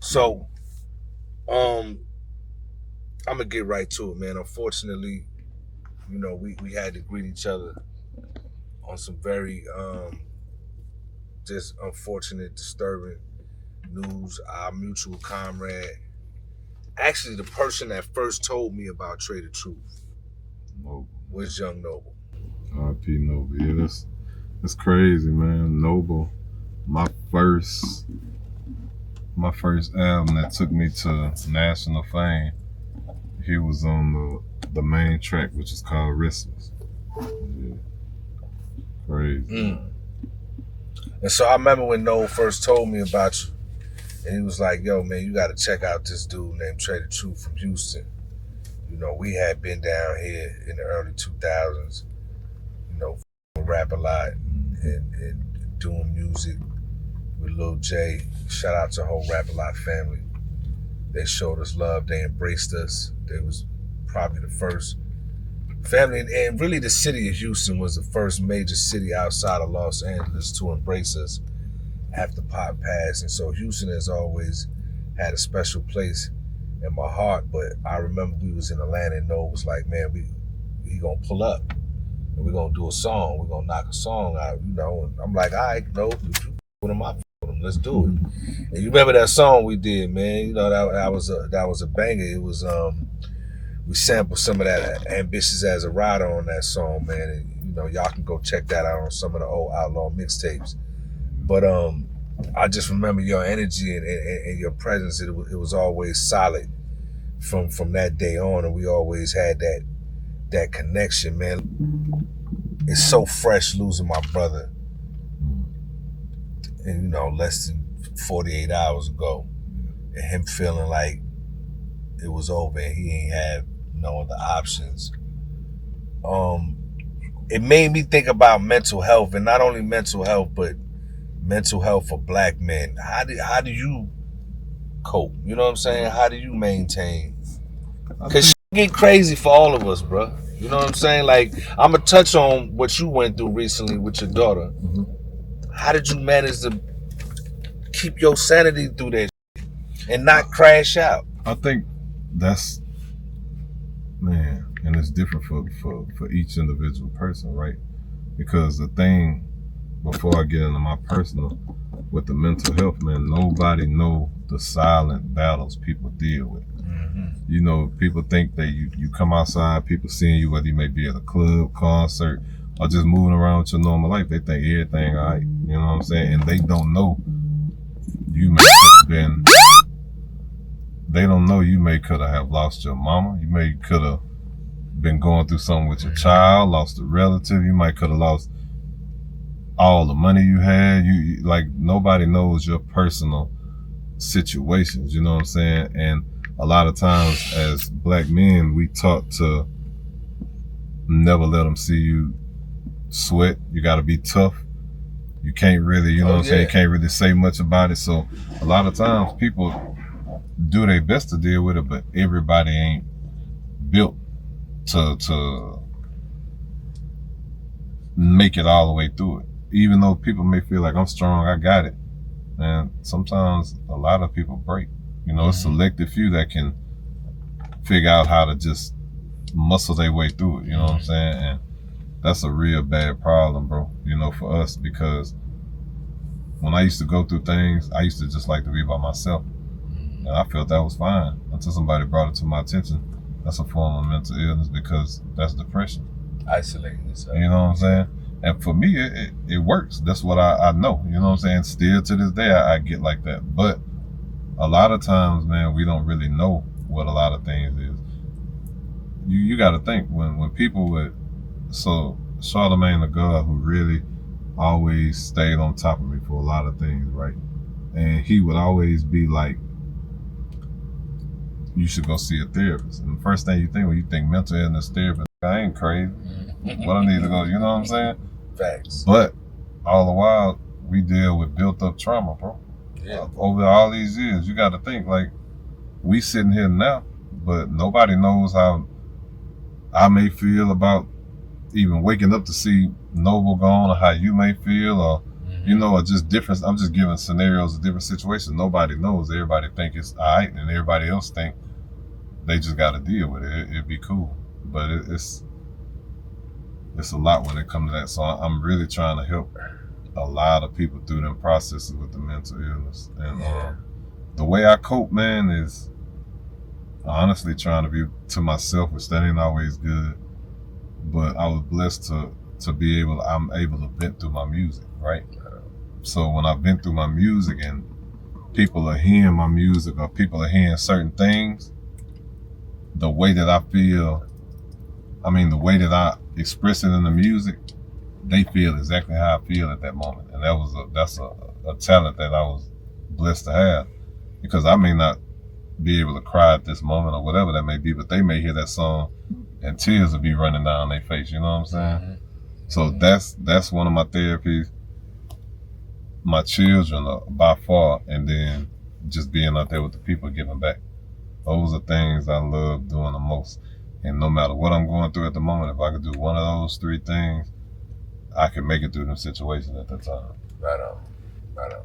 So, I'm gonna get right to it, man. Unfortunately, we had to greet each other on some very just unfortunate, disturbing news. Our mutual comrade, actually the person that first told me about Trae Tha Truth, Noble. was Young Noble. R.P. Noble. Yeah, that's crazy, man. Noble, my first my first album that took me to national fame. He was on the main track, which is called Restless. Yeah, crazy. And so I remember when Noble first told me about you, and he was like, "Yo, man, you got to check out this dude named Trae Tha Truth from Houston." We had been down here in the early 2000s, rap a lot and doing music with Lil J. Shout out to the whole Rap a Lot family. They showed us love. They embraced us. They was probably the first family, and really the city of Houston was the first major city outside of Los Angeles to embrace us after Pop passed. And so Houston has always had a special place in my heart. But I remember we was in Atlanta and Noah was like, man, he gonna pull up and we're gonna do a song. We're gonna knock a song out, And I'm like, all right, no, with him, let's do it. And you remember that song we did, man? That was a banger. It was we sampled some of that Ambitious as a Rider on that song, man. And y'all can go check that out on some of the old Outlaw mixtapes. But I just remember your energy and your presence. It was always solid from that day on, and we always had that connection, man. It's so fresh losing my brother, and less than 48 hours ago, and him feeling like it was over and he ain't have no other options. It made me think about mental health, and not only mental health, but mental health for black men. How do you cope? You know what I'm saying? How do you maintain? Because shit get crazy for all of us, bro. You know what I'm saying? Like, I'm going to touch on what you went through recently with your daughter. How did you manage to keep your sanity through that shit and not crash out? I think that's, man, and it's different for each individual person, right? Because the thing, before I get into my personal, with the mental health, man, nobody know the silent battles people deal with. People think that you come outside, people seeing you, whether you may be at a club, concert, or just moving around with your normal life, they think everything all right. You know what I'm saying? And they don't know you may have been, they don't know you may could have lost your mama. You may could have been going through something with your child, lost a relative. You might could have lost all the money you had. You like, nobody knows your personal situations, you know what I'm saying? And a lot of times as black men, we taught to never let them see you sweat. You got to be tough. You can't really, you know what I'm saying? You can't really say much about it. So a lot of times people do their best to deal with it, but everybody ain't built to make it all the way through it. Even though people may feel like I'm strong, I got it. And sometimes a lot of people break. It's selective few that can figure out how to just muscle their way through it. You know what I'm saying? And that's a real bad problem, bro. For us, because when I used to go through things, I used to just like to be by myself, and I felt that was fine until somebody brought it to my attention. That's a form of mental illness, because that's depression. Isolating yourself. You know what I'm saying? And for me, it works. That's what I know. You know what I'm saying? Still to this day, I get like that. But a lot of times, man, we don't really know what a lot of things is. You got to think, when people would, so Charlemagne the God, who really always stayed on top of me for a lot of things, right? And he would always be like, you should go see a therapist. And the first thing you think when you think mental illness therapist, I ain't crazy. What I need to go, you know what I'm saying? Facts. But all the while, we deal with built up trauma, bro. Yeah. Over all these years, you got to think, like, we sitting here now, but nobody knows how I may feel about even waking up to see Noble gone, or how you may feel, or you know, or just different. I'm just giving scenarios of different situations. Nobody knows. Everybody think it's all right, and everybody else think they just got to deal with it. It'd be cool, but it's a lot when it comes to that. So I'm really trying to help a lot of people through them processes with the mental illness. And the way I cope, man, is honestly trying to be to myself, which that ain't always good. But I was blessed to be able. I'm able to vent through my music, right? So when I vent through my music and people are hearing my music or people are hearing certain things, the way that I feel, I mean, the way that I express it in the music, they feel exactly how I feel at that moment. And that's a talent that I was blessed to have, because I may not be able to cry at this moment or whatever that may be, but they may hear that song and tears will be running down their face. You know what I'm saying? Mm-hmm. So that's one of my therapies. My children are by far, and then just being out there with the people giving back. Those are things I love doing the most. And no matter what I'm going through at the moment, if I could do one of those three things, I can make it through them situations at that time. Right on. Right on.